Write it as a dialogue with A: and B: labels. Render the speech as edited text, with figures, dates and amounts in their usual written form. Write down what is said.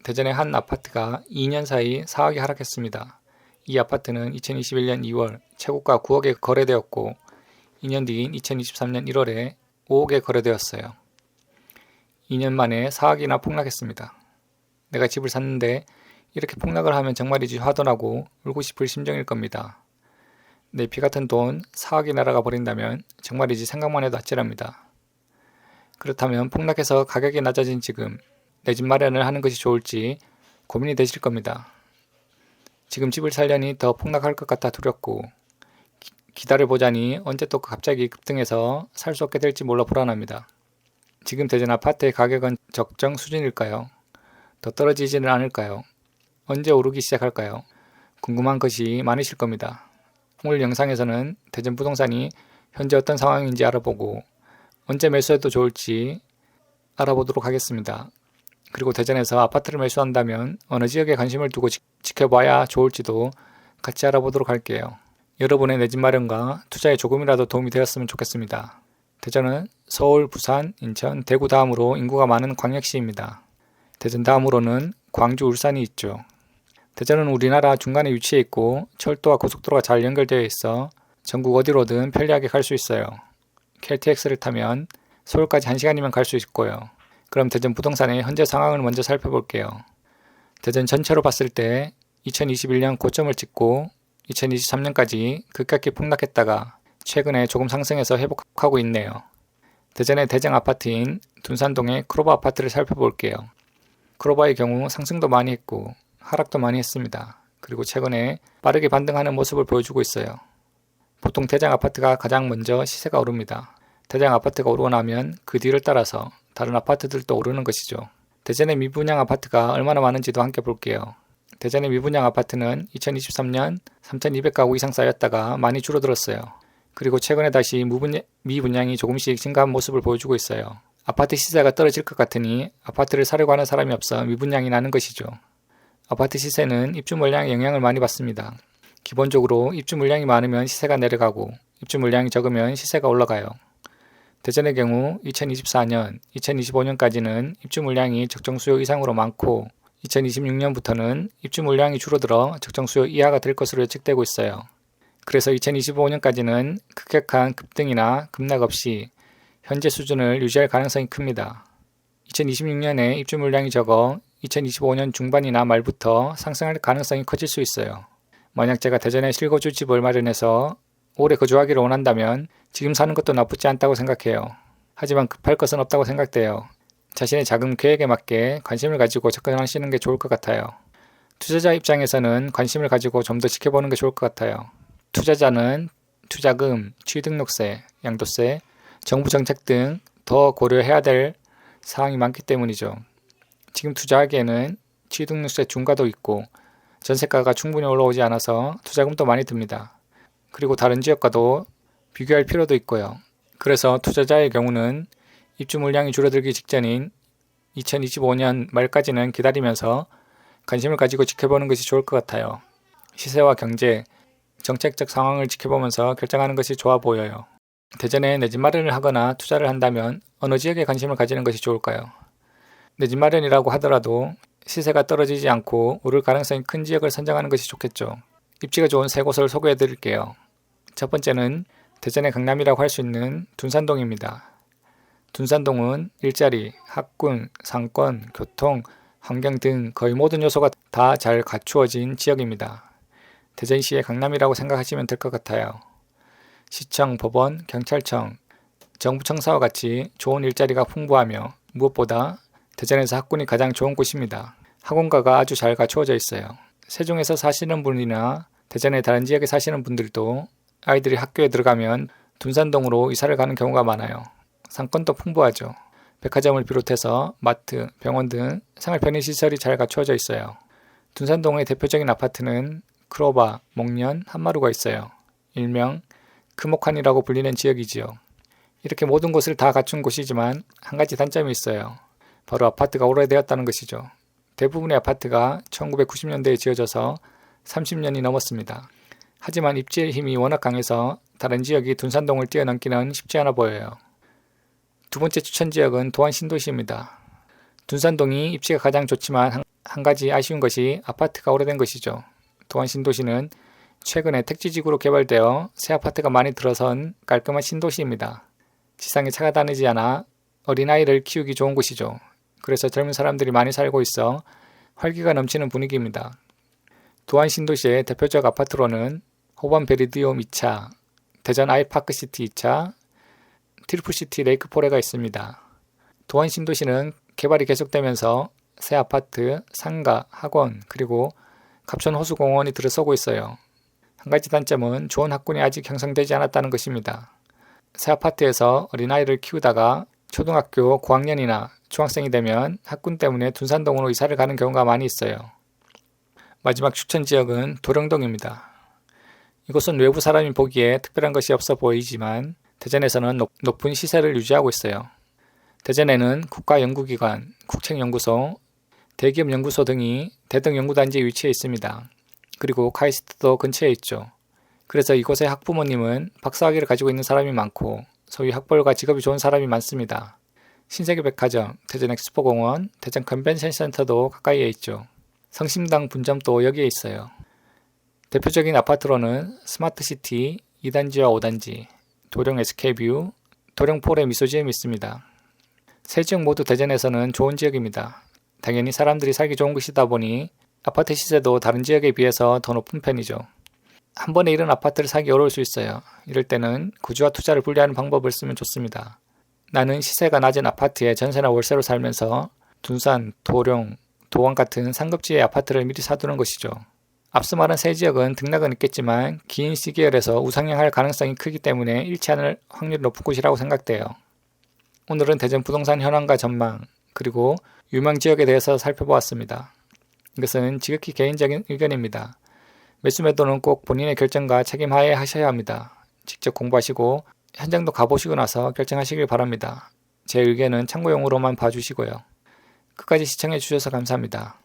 A: 대전의 한 아파트가 2년 사이 4억이 하락했습니다. 이 아파트는 2021년 2월 최고가 9억에 거래되었고 2년 뒤인 2023년 1월에 5억에 거래되었어요. 2년 만에 4억이나 폭락했습니다. 내가 집을 샀는데 이렇게 폭락을 하면 정말이지 화도나고 울고 싶을 심정일 겁니다. 내 피 같은 돈 4억이 날아가 버린다면 정말이지 생각만 해도 아찔합니다. 그렇다면 폭락해서 가격이 낮아진 지금 내 집 마련을 하는 것이 좋을지 고민이 되실 겁니다. 지금 집을 살려니 더 폭락할 것 같아 두렵고 기다려보자니 언제 또 갑자기 급등해서 살 수 없게 될지 몰라 불안합니다. 지금 대전 아파트의 가격은 적정 수준일까요? 더 떨어지지는 않을까요? 언제 오르기 시작할까요? 궁금한 것이 많으실 겁니다. 오늘 영상에서는 대전 부동산이 현재 어떤 상황인지 알아보고 언제 매수해도 좋을지 알아보도록 하겠습니다. 그리고 대전에서 아파트를 매수한다면 어느 지역에 관심을 두고 지켜봐야 좋을지도 같이 알아보도록 할게요. 여러분의 내 집 마련과 투자에 조금이라도 도움이 되었으면 좋겠습니다. 대전은 서울, 부산, 인천, 대구 다음으로 인구가 많은 광역시입니다. 대전 다음으로는 광주, 울산이 있죠. 대전은 우리나라 중간에 위치해 있고 철도와 고속도로가 잘 연결되어 있어 전국 어디로든 편리하게 갈 수 있어요. KTX를 타면 서울까지 1시간이면 갈 수 있고요. 그럼 대전 부동산의 현재 상황을 먼저 살펴볼게요. 대전 전체로 봤을 때 2021년 고점을 찍고 2023년까지 급격히 폭락했다가 최근에 조금 상승해서 회복하고 있네요. 대전의 대장 아파트인 둔산동의 크로바 아파트를 살펴볼게요. 크로바의 경우 상승도 많이 했고 하락도 많이 했습니다. 그리고 최근에 빠르게 반등하는 모습을 보여주고 있어요. 보통 대장 아파트가 가장 먼저 시세가 오릅니다. 대장 아파트가 오르고 나면 그 뒤를 따라서 다른 아파트들도 오르는 것이죠. 대전의 미분양 아파트가 얼마나 많은지도 함께 볼게요. 대전의 미분양 아파트는 2023년 3,200가구 이상 쌓였다가 많이 줄어들었어요. 그리고 최근에 다시 미분양이 조금씩 증가한 모습을 보여주고 있어요. 아파트 시세가 떨어질 것 같으니 아파트를 사려고 하는 사람이 없어 미분양이 나는 것이죠. 아파트 시세는 입주 물량에 영향을 많이 받습니다. 기본적으로 입주 물량이 많으면 시세가 내려가고 입주 물량이 적으면 시세가 올라가요. 대전의 경우 2024년, 2025년까지는 입주 물량이 적정 수요 이상으로 많고 2026년부터는 입주 물량이 줄어들어 적정 수요 이하가 될 것으로 예측되고 있어요. 그래서 2025년까지는 급격한 급등이나 급락 없이 현재 수준을 유지할 가능성이 큽니다. 2026년에 입주 물량이 적어 2025년 중반이나 말부터 상승할 가능성이 커질 수 있어요. 만약 제가 대전에 실거주 집을 마련해서 오래 거주하기를 원한다면 지금 사는 것도 나쁘지 않다고 생각해요. 하지만 급할 것은 없다고 생각돼요. 자신의 자금 계획에 맞게 관심을 가지고 접근하시는 게 좋을 것 같아요. 투자자 입장에서는 관심을 가지고 좀 더 지켜보는 게 좋을 것 같아요. 투자자는 투자금, 취등록세, 양도세, 정부 정책 등 더 고려해야 될 사항이 많기 때문이죠. 지금 투자하기에는 취등록세 중과도 있고 전세가가 충분히 올라오지 않아서 투자금도 많이 듭니다. 그리고 다른 지역과도 비교할 필요도 있고요. 그래서 투자자의 경우는 입주 물량이 줄어들기 직전인 2025년 말까지는 기다리면서 관심을 가지고 지켜보는 것이 좋을 것 같아요. 시세와 경제, 정책적 상황을 지켜보면서 결정하는 것이 좋아 보여요. 대전에 내 집 마련을 하거나 투자를 한다면 어느 지역에 관심을 가지는 것이 좋을까요? 내 집 마련이라고 하더라도 시세가 떨어지지 않고 오를 가능성이 큰 지역을 선정하는 것이 좋겠죠. 입지가 좋은 세 곳을 소개해 드릴게요. 첫 번째는 대전의 강남이라고 할 수 있는 둔산동입니다. 둔산동은 일자리, 학군, 상권, 교통, 환경 등 거의 모든 요소가 다 잘 갖추어진 지역입니다. 대전시의 강남이라고 생각하시면 될 것 같아요. 시청, 법원, 경찰청, 정부청사와 같이 좋은 일자리가 풍부하며 무엇보다 대전에서 학군이 가장 좋은 곳입니다. 학원가가 아주 잘 갖추어져 있어요. 세종에서 사시는 분이나 대전의 다른 지역에 사시는 분들도 아이들이 학교에 들어가면 둔산동으로 이사를 가는 경우가 많아요. 상권도 풍부하죠. 백화점을 비롯해서 마트, 병원 등 생활 편의시설이 잘 갖추어져 있어요. 둔산동의 대표적인 아파트는 크로바, 목련, 한마루가 있어요. 일명 금옥환이라고 불리는 지역이지요. 이렇게 모든 곳을 다 갖춘 곳이지만 한 가지 단점이 있어요. 바로 아파트가 오래되었다는 것이죠. 대부분의 아파트가 1990년대에 지어져서 30년이 넘었습니다. 하지만 입지의 힘이 워낙 강해서 다른 지역이 둔산동을 뛰어넘기는 쉽지 않아 보여요. 두 번째 추천 지역은 도안 신도시입니다. 둔산동이 입지가 가장 좋지만 한 가지 아쉬운 것이 아파트가 오래된 것이죠. 또한 신도시는 최근에 택지지구로 개발되어 새 아파트가 많이 들어선 깔끔한 신도시입니다. 지상에 차가 다니지 않아 어린아이를 키우기 좋은 곳이죠. 그래서 젊은 사람들이 많이 살고 있어 활기가 넘치는 분위기입니다. 또한 신도시의 대표적 아파트로는 호반 베리디움 2차, 대전 아이파크시티 2차, 트리플시티 레이크포레가 있습니다. 또한 신도시는 개발이 계속되면서 새 아파트, 상가, 학원, 그리고 갑천 호수공원이 들어서고 있어요. 한 가지 단점은 좋은 학군이 아직 형성되지 않았다는 것입니다. 새 아파트에서 어린아이를 키우다가 초등학교 고학년이나 중학생이 되면 학군 때문에 둔산동으로 이사를 가는 경우가 많이 있어요. 마지막 추천 지역은 도령동입니다. 이곳은 외부 사람이 보기에 특별한 것이 없어 보이지만 대전에서는 높은 시세를 유지하고 있어요. 대전에는 국가연구기관, 국책연구소, 대기업 연구소 등이 대등 연구단지에 위치해 있습니다. 그리고 카이스트도 근처에 있죠. 그래서 이곳의 학부모님은 박사학위를 가지고 있는 사람이 많고 소위 학벌과 직업이 좋은 사람이 많습니다. 신세계백화점, 대전 엑스포공원, 대전 컨벤션센터도 가까이에 있죠. 성심당 분점도 여기에 있어요. 대표적인 아파트로는 스마트시티 2단지와 5단지, 도령 SK뷰, 도령 폴의 미소지엠이 있습니다. 세 지역 모두 대전에서는 좋은 지역입니다. 당연히 사람들이 살기 좋은 곳이다 보니 아파트 시세도 다른 지역에 비해서 더 높은 편이죠. 한 번에 이런 아파트를 사기 어려울 수 있어요. 이럴 때는 구주와 투자를 분리하는 방법을 쓰면 좋습니다. 나는 시세가 낮은 아파트에 전세나 월세로 살면서 둔산, 도령, 도원 같은 상급지의 아파트를 미리 사두는 것이죠. 앞서 말한 세 지역은 등락은 있겠지만 긴 시기열에서 우상향할 가능성이 크기 때문에 잃지 않을 확률이 높은 곳이라고 생각돼요. 오늘은 대전 부동산 현황과 전망, 그리고 유명 지역에 대해서 살펴보았습니다. 이것은 지극히 개인적인 의견입니다. 매수 매도는 꼭 본인의 결정과 책임 하에 하셔야 합니다. 직접 공부하시고 현장도 가보시고 나서 결정하시길 바랍니다. 제 의견은 참고용으로만 봐주시고요. 끝까지 시청해 주셔서 감사합니다.